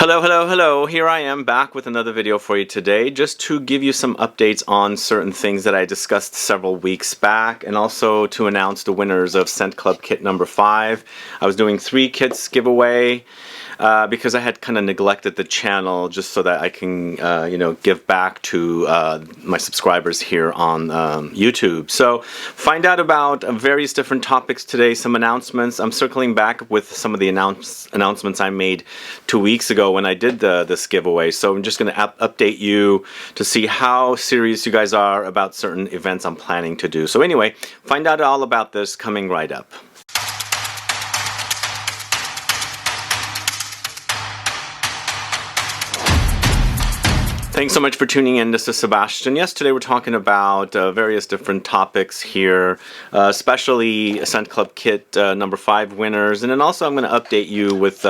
Hello. Here I am back with another video for you today, just to give you some updates on certain things that I discussed several weeks back, and also to announce the winners of Scent Club Kit number 5. I was doing 3 kits giveaway because I had kind of neglected the channel just so that I can, give back to my subscribers here on YouTube. So find out about various different topics today, some announcements. I'm circling back with some of the announcements I made 2 weeks ago when I did this giveaway. So I'm just going to update you to see how serious you guys are about certain events I'm planning to do. So anyway, find out all about this coming right up. Thanks so much for tuning in. This is Sebastian. Yes, today we're talking about various different topics here, especially Scent Club Kit number 5 winners, and then also I'm going to update you with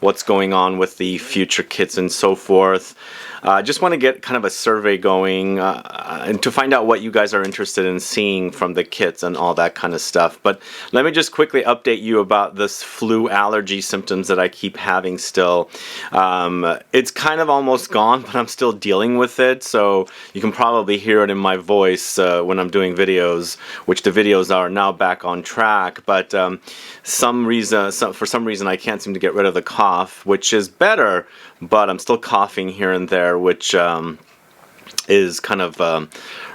what's going on with the future kits and so forth. I just want to get kind of a survey going and to find out what you guys are interested in seeing from the kits and all that kind of stuff. But let me just quickly update you about this flu allergy symptoms that I keep having still. It's kind of almost gone, but I'm still dealing with it, so you can probably hear it in my voice when I'm doing videos, which the videos are now back on track. But for some reason I can't seem to get rid of the cough, which is better, but I'm still coughing here and there, which is kind of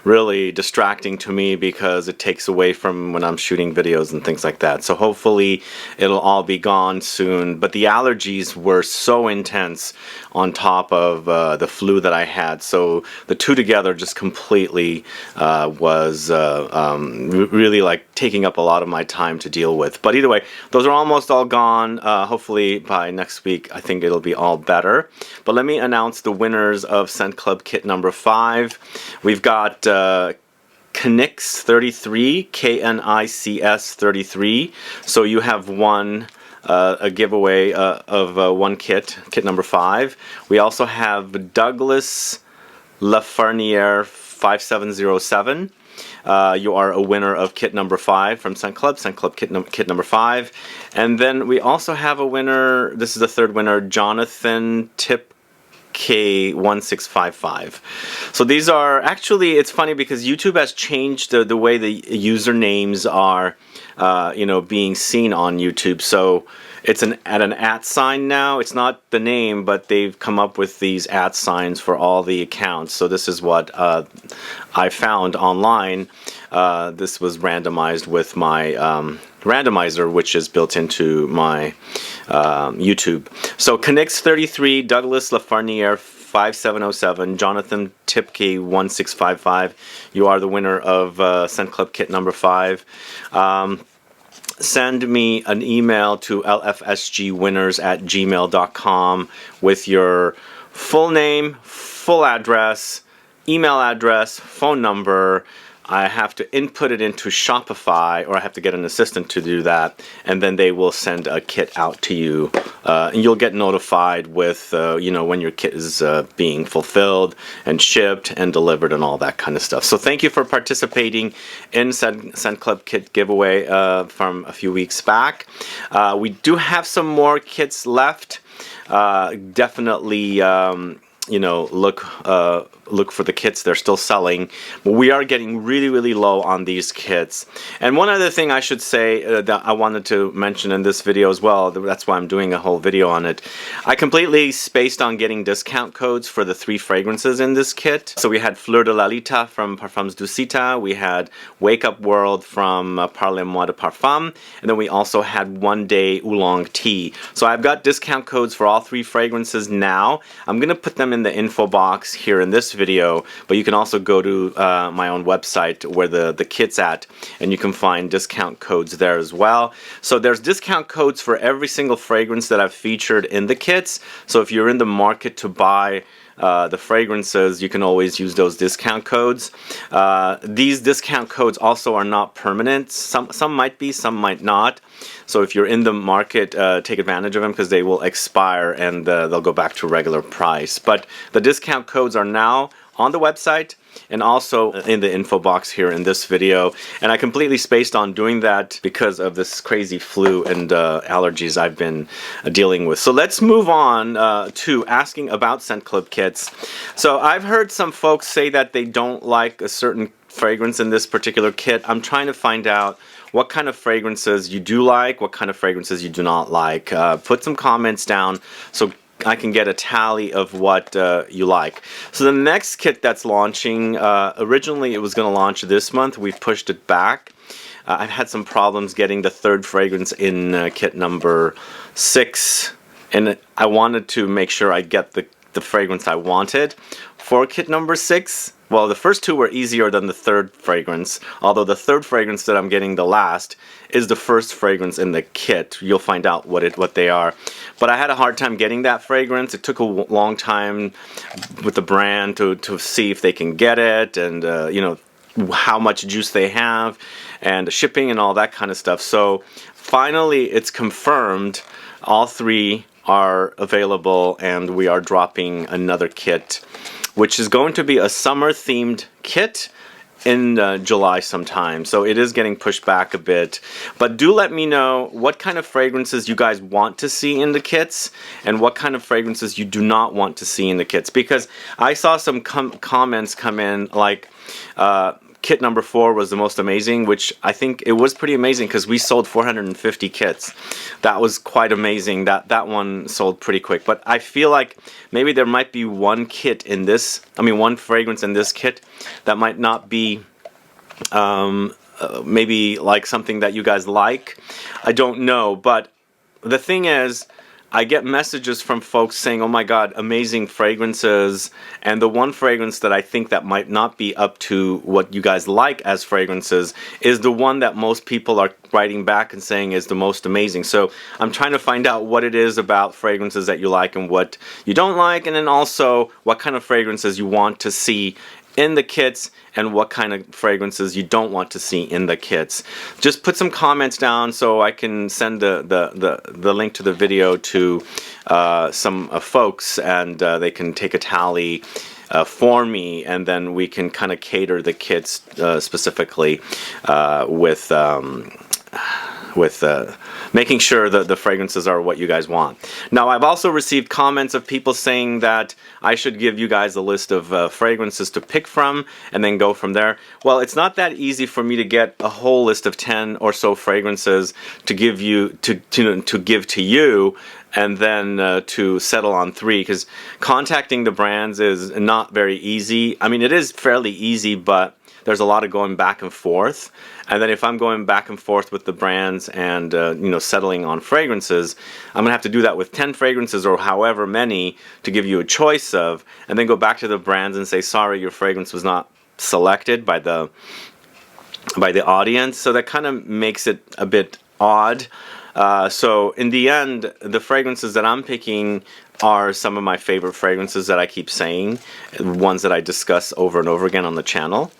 really distracting to me because it takes away from when I'm shooting videos and things like that. So hopefully it'll all be gone soon. But the allergies were so intense on top of the flu that I had. So the two together just completely was really like taking up a lot of my time to deal with. But either way, those are almost all gone. Hopefully by next week I think it'll be all better. But let me announce the winners of Scent Club Kit number 5. We've got Knics 33, K-N-I-C-S 33. So you have won a giveaway of one kit number 5. We also have Douglas Laferniere 5707. You are a winner of kit number 5 from Scent Club kit number 5. And then we also have a winner, this is the third winner, Jonathan Tip K1655. So these are actually, it's funny because YouTube has changed the way the usernames are being seen on YouTube. So it's at an @ sign now. It's not the name, but they've come up with these @ signs for all the accounts. So this is what I found online. This was randomized with my randomizer, which is built into my YouTube. So Knics 33, Douglas Laferniere 5707, Jonathan Tipke 1655. You are the winner of Scent Club Kit number 5. Send me an email to lfsgwinners@gmail.com with your full name, full address, email address, phone number. I have to input it into Shopify, or I have to get an assistant to do that, and then they will send a kit out to you, and you'll get notified with when your kit is being fulfilled and shipped and delivered and all that kind of stuff. So thank you for participating in Scent Club Kit giveaway from a few weeks back. We do have some more kits left. Definitely look for the kits. They're still selling, but we are getting really low on these kits. And one other thing I should say that I wanted to mention in this video as well, that's why I'm doing a whole video on it. I completely spaced on getting discount codes for the 3 fragrances in this kit. So we had Fleur de Lalita from Parfums Dusita, we had Wake Up World from Parle de Parfum, and then we also had One Day Oolong Tea. So I've got discount codes for all 3 fragrances now. I'm gonna put them in the info box here in this video, but you can also go to my own website where the kit's at, and you can find discount codes there as well. So there's discount codes for every single fragrance that I've featured in the kits. So if you're in the market to buy the fragrances, you can always use those discount codes. These discount codes also are not permanent. Some might be, some might not. So if you're in the market, take advantage of them because they will expire and they'll go back to regular price. But the discount codes are now on the website and also in the info box here in this video. And I completely spaced on doing that because of this crazy flu and allergies I've been dealing with. So let's move on to asking about Scent Club kits. So I've heard some folks say that they don't like a certain fragrance in this particular kit. I'm trying to find out what kind of fragrances you do like, what kind of fragrances you do not like. Put some comments down so I can get a tally of what you like. So the next kit that's launching, originally it was going to launch this month. We've pushed it back. I've had some problems getting the third fragrance in kit number 6, and I wanted to make sure I get the fragrance I wanted for kit number 6. Well, the first 2 were easier than the third fragrance, although the third fragrance that I'm getting the last is the first fragrance in the kit. You'll find out what they are. But I had a hard time getting that fragrance. It took a long time with the brand to see if they can get it, and you know, how much juice they have, and shipping and all that kind of stuff. So finally it's confirmed. All 3 are available, and we are dropping another kit, which is going to be a summer themed kit in July sometime. So it is getting pushed back a bit. But do let me know what kind of fragrances you guys want to see in the kits and what kind of fragrances you do not want to see in the kits. Because I saw some comments come in like, kit number 4 was the most amazing, which I think it was pretty amazing because we sold 450 kits. That was quite amazing. That one sold pretty quick. But I feel like maybe there might be one fragrance in this kit that might not be maybe like something that you guys like. I don't know. But the thing is, I get messages from folks saying, oh my god, amazing fragrances, and the one fragrance that I think that might not be up to what you guys like as fragrances is the one that most people are writing back and saying is the most amazing. So I'm trying to find out what it is about fragrances that you like and what you don't like, and then also what kind of fragrances you want to see in the kits and what kind of fragrances you don't want to see in the kits. Just put some comments down so I can send the link to the video to some folks, and they can take a tally for me, and then we can kind of cater the kits specifically with making sure that the fragrances are what you guys want. Now, I've also received comments of people saying that I should give you guys a list of fragrances to pick from and then go from there. Well, it's not that easy for me to get a whole list of 10 or so fragrances to give you to give to you, and then to settle on 3, because contacting the brands is not very easy. I mean, it is fairly easy, but there's a lot of going back and forth. And then if I'm going back and forth with the brands and you know, settling on fragrances, I'm gonna have to do that with 10 fragrances or however many to give you a choice of, and then go back to the brands and say, sorry, your fragrance was not selected by the audience. So that kind of makes it a bit odd. So in the end, the fragrances that I'm picking are some of my favorite fragrances that I keep saying, ones that I discuss over and over again on the channel.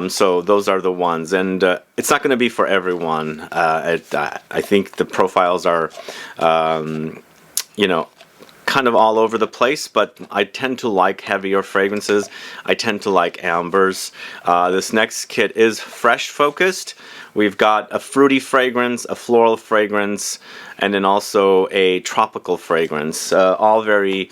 So those are the ones, and it's not going to be for everyone. I think the profiles are, you know, kind of all over the place, but I tend to like heavier fragrances. I tend to like ambers. This next kit is fresh focused. We've got a fruity fragrance, a floral fragrance, and then also a tropical fragrance, all very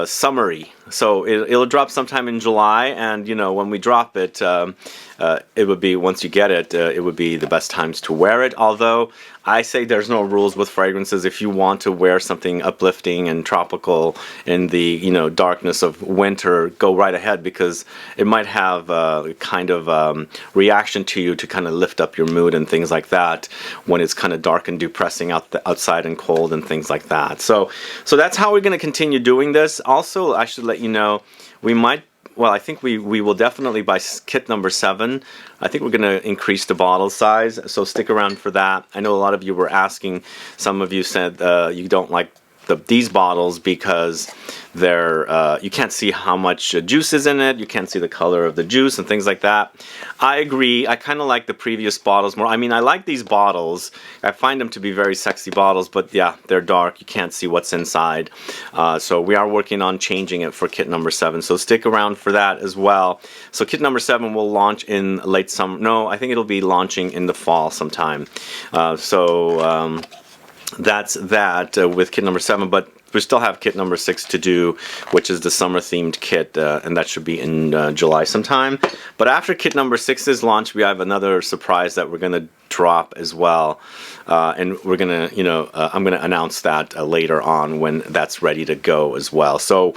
summery. So it'll drop sometime in July, and you know, when we drop it, it would be, once you get it, it would be the best times to wear it. Although I say there's no rules with fragrances. If you want to wear something uplifting and tropical in the, you know, darkness of winter, go right ahead, because it might have a kind of reaction to you to kind of lift up your mood and things like that when it's kind of dark and depressing outside and cold and things like that. So that's how we're going to continue doing this. Also, I should let you know, we might, well, I think we will definitely, by kit number 7, I think we're going to increase the bottle size, so stick around for that. I know a lot of you were asking, some of you said you don't like these bottles because they're you can't see how much juice is in it. You can't see the color of the juice and things like that. I agree. I kind of like the previous bottles more. I mean, I like these bottles. I find them to be very sexy bottles, but yeah, they're dark. You can't see what's inside. So we are working on changing it for kit number 7. So stick around for that as well. So kit number 7 will launch in late summer. No, I think it'll be launching in the fall sometime. That's that with kit number 7, but we still have kit number 6 to do, which is the summer themed kit, and that should be in July sometime. But after kit number 6 is launched, we have another surprise that we're going to drop as well, and we're gonna, I'm gonna announce that later on when that's ready to go as well. So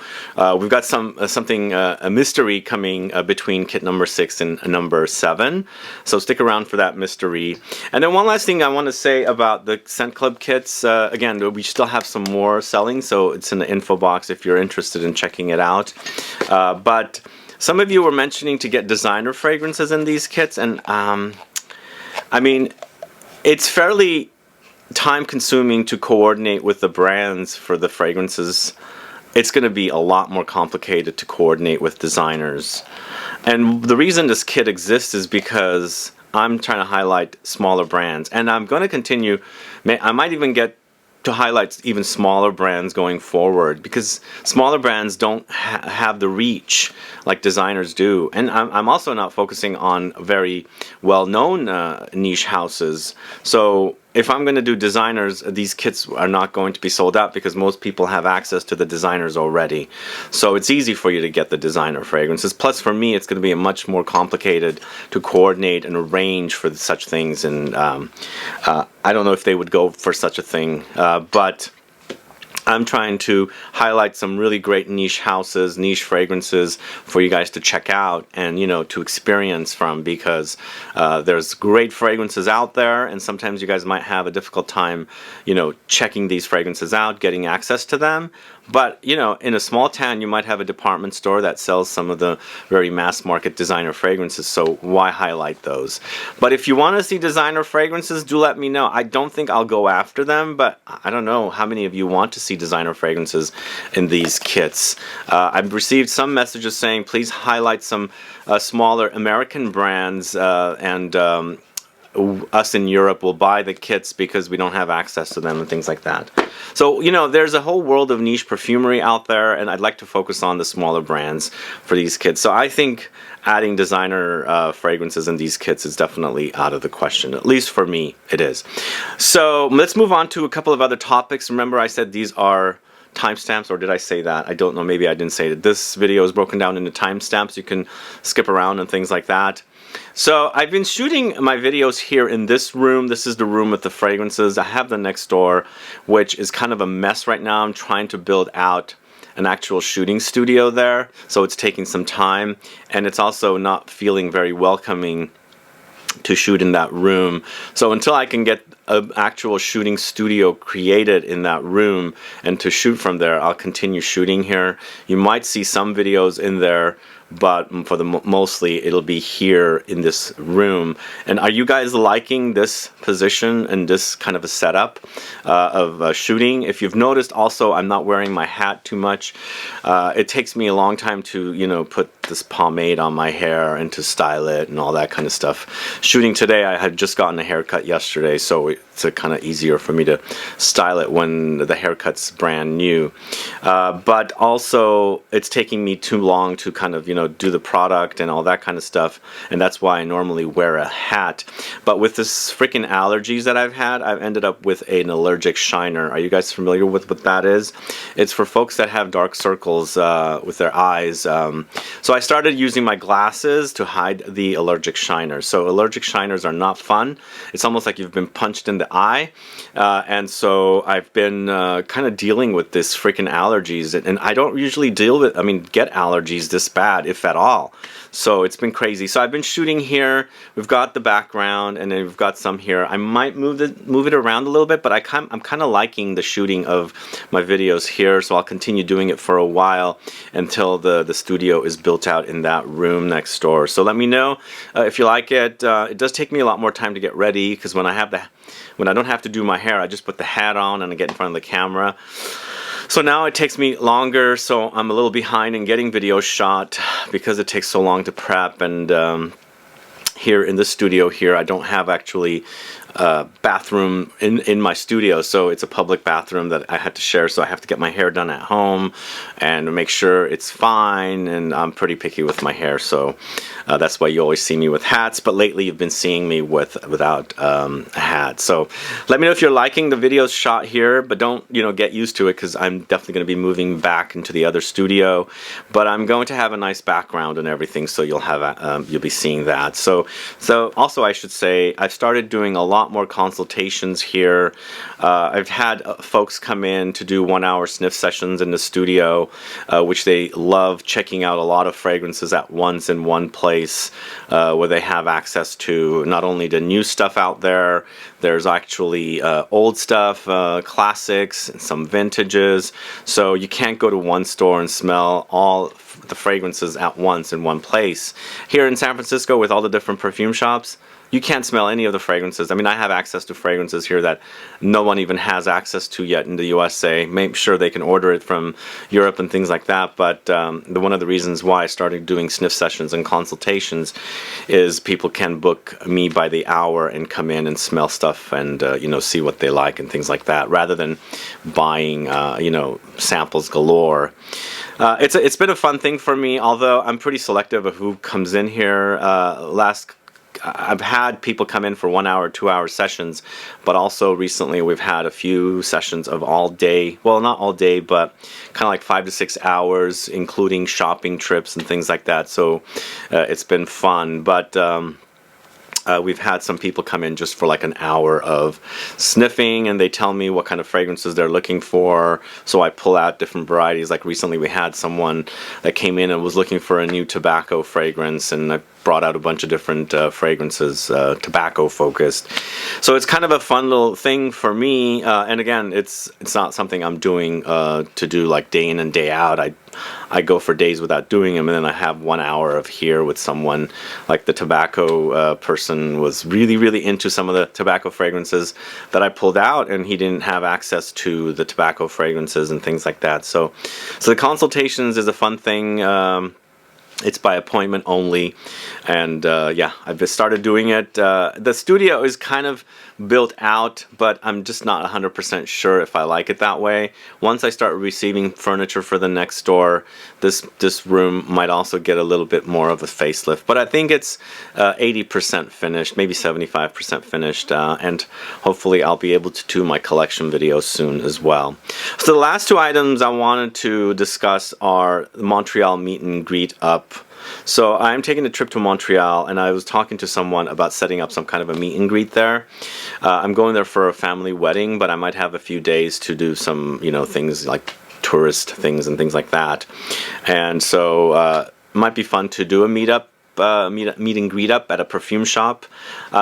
we've got a mystery coming between kit number 6 and number 7. So stick around for that mystery. And then one last thing I want to say about the Scent Club kits. Again, we still have some more selling, so it's in the info box if you're interested in checking it out. But some of you were mentioning to get designer fragrances in these kits, and I mean, it's fairly time-consuming to coordinate with the brands for the fragrances. It's going to be a lot more complicated to coordinate with designers. And the reason this kit exists is because I'm trying to highlight smaller brands. And I'm going to continue. I might even get to highlight even smaller brands going forward, because smaller brands don't have the reach like designers do. And I'm also not focusing on very well-known niche houses. So if I'm going to do designers, these kits are not going to be sold out because most people have access to the designers already. So it's easy for you to get the designer fragrances. Plus, for me, it's going to be much more complicated to coordinate and arrange for such things. And I don't know if they would go for such a thing, but I'm trying to highlight some really great niche houses, niche fragrances for you guys to check out and, to experience from, because there's great fragrances out there, and sometimes you guys might have a difficult time, checking these fragrances out, getting access to them. But, in a small town, you might have a department store that sells some of the very mass market designer fragrances, so why highlight those? But if you want to see designer fragrances, do let me know. I don't think I'll go after them, but I don't know how many of you want to see designer fragrances in these kits. I've received some messages saying, please highlight some smaller American brands, and us in Europe will buy the kits because we don't have access to them and things like that. So, there's a whole world of niche perfumery out there, and I'd like to focus on the smaller brands for these kits. So I think adding designer fragrances in these kits is definitely out of the question. At least for me, it is. So let's move on to a couple of other topics. Remember, I said these are timestamps, or did I say that? I don't know. Maybe I didn't say it. This video is broken down into timestamps. You can skip around and things like that. So I've been shooting my videos here in this room. This is the room with the fragrances. I have the next door, which is kind of a mess right now. I'm trying to build out an actual shooting studio there, so it's taking some time, and it's also not feeling very welcoming to shoot in that room. So until I can get an actual shooting studio created in that room and to shoot from there, I'll continue shooting here. You might see some videos in there, but for the mostly it'll be here in this room. And are you guys liking this position and this kind of a setup of shooting? If you've noticed, also I'm not wearing my hat too much. It takes me a long time to put this pomade on my hair and to style it and all that kind of stuff. Shooting today, I had just gotten a haircut yesterday, so it's kind of easier for me to style it when the haircut's brand new. But also it's taking me too long to kind of do the product and all that kind of stuff, and that's why I normally wear a hat. But with this freaking allergies that I've had, I've ended up with an allergic shiner. Are you guys familiar with what that is? It's for folks that have dark circles with their eyes. So I started using my glasses to hide the allergic shiners. So allergic shiners are not fun. It's almost like you've been punched in the eye, and so I've been kind of dealing with this freaking allergies, and I don't usually get allergies this bad, if at all. So it's been crazy. So I've been shooting here. We've got the background, and then we've got some here. I might move it around a little bit, but I'm kind of liking the shooting of my videos here, so I'll continue doing it for a while until the studio is built out in that room next door. So let me know if you like it. It does take me a lot more time to get ready, because when I don't have to do my hair, I just put the hat on and I get in front of the camera. So now it takes me longer, so I'm a little behind in getting videos shot because it takes so long to prep. And here in the studio here, I don't have actually bathroom in my studio, so it's a public bathroom that I had to share, so I have to get my hair done at home and make sure it's fine, and I'm pretty picky with my hair, so that's why you always see me with hats, but lately you've been seeing me without a hat. So let me know if you're liking the videos shot here, but don't, you know, get used to it, because I'm definitely going to be moving back into the other studio, but I'm going to have a nice background and everything, so you'll have you'll be seeing that. So also I should say I've started doing a lot more consultations here. I've had folks come in to do 1-hour sniff sessions in the studio, which they love, checking out a lot of fragrances at once in one place, where they have access to not only the new stuff out there, there's actually old stuff, classics, and some vintages, so you can't go to one store and smell all the fragrances at once in one place. Here in San Francisco, with all the different perfume shops, you can't smell any of the fragrances. I mean, I have access to fragrances here that no one even has access to yet in the USA. Make sure they can order it from Europe and things like that. But one of the reasons why I started doing sniff sessions and consultations is people can book me by the hour and come in and smell stuff and you know, see what they like and things like that, rather than buying you know, samples galore. It's been a fun thing for me, although I'm pretty selective of who comes in here. I've had people come in for 1-hour, 2-hour sessions, but also recently we've had a few sessions of all day, well, not all day, but kind of like 5 to 6 hours, including shopping trips and things like that. So it's been fun, but we've had some people come in just for like an hour of sniffing, and they tell me what kind of fragrances they're looking for, so I pull out different varieties. Like recently we had someone that came in and was looking for a new tobacco fragrance, and I brought out a bunch of different fragrances, tobacco focused. So it's kind of a fun little thing for me, and again, it's not something I'm doing to do like day in and day out. I go for days without doing them, and then I have 1 hour of here with someone. Like the tobacco person was really into some of the tobacco fragrances that I pulled out, and he didn't have access to the tobacco fragrances and things like that. So the consultations is a fun thing. It's by appointment only, and yeah, I've just started doing it. The studio is kind of built out, but I'm just not 100% sure if I like it that way. Once I start receiving furniture for the next door, this room might also get a little bit more of a facelift, but I think it's 80% finished, maybe 75% finished, and hopefully I'll be able to do my collection video soon as well. So the last two items I wanted to discuss are the Montreal meet and greet up. So I'm taking a trip to Montreal, and I was talking to someone about setting up some kind of a meet and greet there. I'm going there for a family wedding, but I might have a few days to do some, you know, things like tourist things and things like that. And so it might be fun to do a meet and greet up at a perfume shop.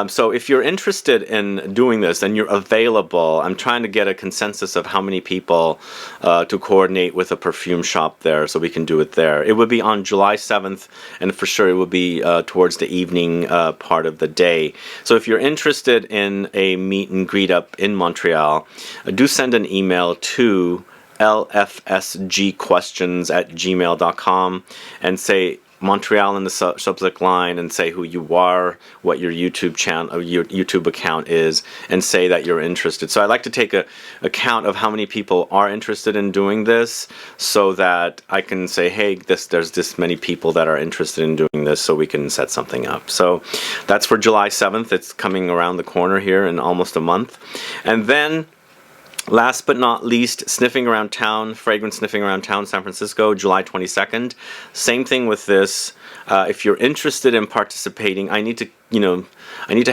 So if you're interested in doing this and you're available, I'm trying to get a consensus of how many people to coordinate with a perfume shop there, so we can do it there. It would be on July 7th, and for sure it would be towards the evening part of the day. So if you're interested in a meet and greet up in Montreal, do send an email to LFSGQuestions@gmail.com and say Montreal in the subject line, and say who you are, what your YouTube channel, your YouTube account is, and say that you're interested. So I'd like to take a count of how many people are interested in doing this, so that I can say, hey, there's this many people that are interested in doing this, so we can set something up. So that's for July 7th. It's coming around the corner here in almost a month. And then last but not least, Sniffing Around Town, Fragrance Sniffing Around Town, San Francisco, July 22nd. Same thing with this. If you're interested in participating, I need to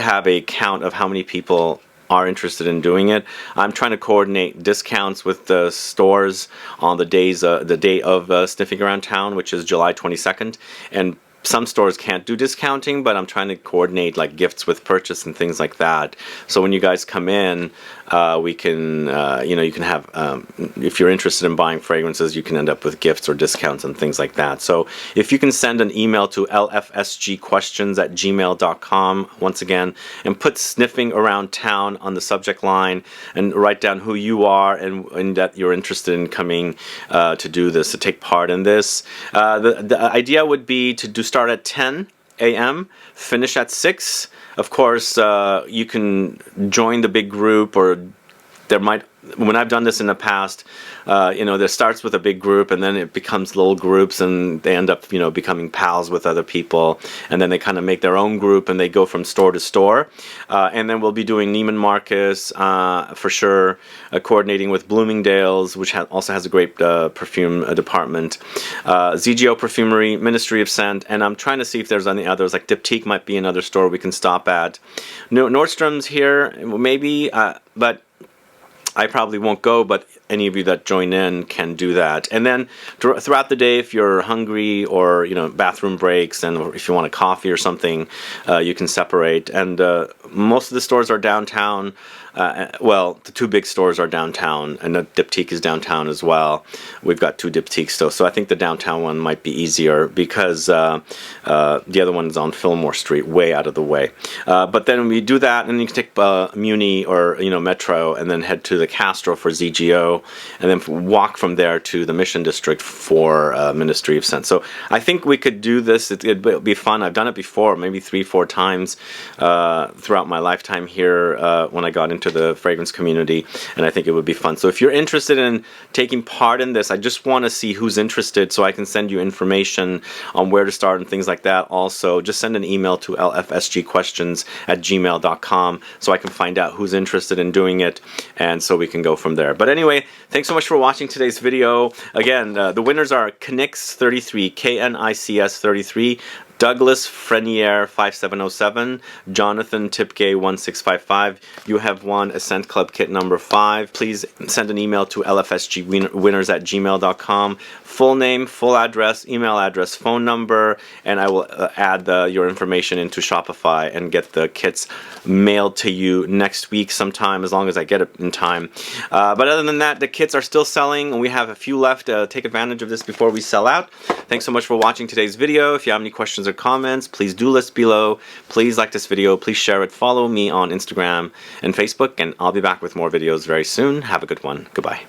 have a count of how many people are interested in doing it. I'm trying to coordinate discounts with the stores on the day of Sniffing Around Town, which is July 22nd, and some stores can't do discounting, but I'm trying to coordinate like gifts with purchase and things like that. So when you guys come in, we can, you can have, if you're interested in buying fragrances, you can end up with gifts or discounts and things like that. So if you can send an email to lfsgquestions@gmail.com, once again, and put Sniffing Around Town on the subject line and write down who you are and that you're interested in coming to do this, to take part in this. The idea would be to start at 10 a.m., finish at 6. Of course, you can join the big group, or there might, when I've done this in the past, there starts with a big group and then it becomes little groups and they end up, becoming pals with other people, and then they kind of make their own group and they go from store to store. And then we'll be doing Neiman Marcus for sure, coordinating with Bloomingdale's, which also has a great perfume department, ZGO Perfumery, Ministry of Scent, and I'm trying to see if there's any others, like Diptyque might be another store we can stop at. Nordstrom's here, maybe, but I probably won't go, but any of you that join in can do that. And then throughout the day, if you're hungry or, bathroom breaks, and or if you want a coffee or something, you can separate. And most of the stores are downtown. Well, the two big stores are downtown, and the Diptyque is downtown as well. We've got 2 Diptyques though, so I think the downtown one might be easier because the other one is on Fillmore Street, way out of the way. But then we do that, and you can take Muni or Metro, and then head to the Castro for ZGO, and then walk from there to the Mission District for Ministry of Scent. So I think we could do this. It'd be fun. I've done it before, maybe 3-4 times throughout my lifetime here when I got into the fragrance community, and I think it would be fun. So if you're interested in taking part in this, I just want to see who's interested so I can send you information on where to start and things like that. Also, just send an email to lfsgquestions@gmail.com so I can find out who's interested in doing it, and so we can go from there. But anyway, thanks so much for watching today's video. Again, the winners are Knics33, Knics33, Douglas Frenier 5707, Jonathan Tipke 1655. You have won a Scent Club Kit number 5. Please send an email to lfsgwinners@gmail.com. Full name, full address, email address, phone number, and I will add your information into Shopify and get the kits mailed to you next week sometime, as long as I get it in time. But other than that, the kits are still selling, and we have a few left. Take advantage of this before we sell out. Thanks so much for watching today's video. If you have any questions or comments, please do list below. Please like this video, please share it, follow me on Instagram and Facebook, and I'll be back with more videos very soon. Have a good one. Goodbye.